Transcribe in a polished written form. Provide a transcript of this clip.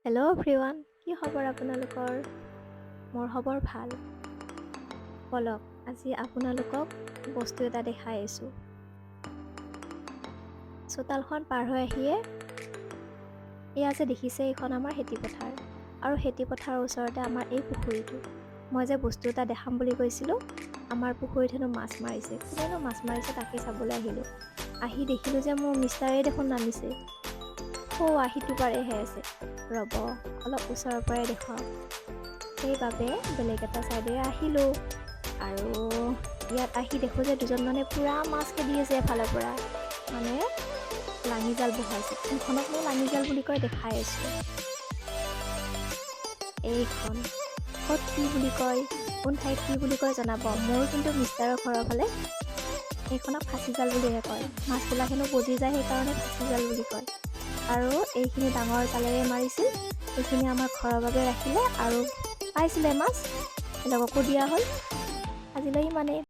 Hello' everyone, কি খবৰ আপোনালোকৰ? মোৰ খবৰ ভাল। বলক আজি আপোনালোকক বস্তু এটা দেখাই আছোঁ। চোতালখন পাৰ হৈ আহিয়ে এয়া যে দেখিছে, এইখন আমাৰ খেতি পথাৰ আৰু খেতি পথাৰৰ ওচৰতে আমাৰ এই পুখুৰীটো। মই যে বস্তু এটা দেখাম বুলি কৈছিলোঁ, আমাৰ পুখুৰীত হেনো মাছ মাৰিছে। কোনেনো মাছ মাৰিছে তাকে চাবলৈ আহিলোঁ। আহি দেখিলোঁ যে মোৰ মিষ্টাৰে দেখোন নামিছে। সিটো পাৰেহে আছে। ৰ'ব অলপ ওচৰৰ পৰাই দেখুৱাওক। সেইবাবে বেলেগ এটা ছাইডেৰে আহিলোঁ আৰু ইয়াত আহি দেখোঁ যে দুজন মানে পূৰা মাছ খেদি আছে এফালৰ পৰা। মানে লাঙি জাল বহাইছে। কোনখনক মই লাঙি জাল বুলি কয় দেখাই আছোঁ। এইখন ক'ত কি বুলি কয়, কোন ঠাইত কি বুলি কয় জনাব। মোৰ কিন্তু মিষ্টাৰৰ ঘৰৰ ফালে এইখনক ফাঁচি জাল বুলিহে কয়। মাছবিলাক হেনো বজি যায়, সেইকাৰণে ফাঁচি জাল বুলি কয়। আৰু এইখিনি ডাঙৰ জালেৰে মাৰিছিল, এইখিনি আমাৰ ঘৰৰ বাবে ৰাখিলে আৰু পাইছিলে মাছ, বেলেগকো দিয়া হ'ল। আজিলৈ ইমানেই।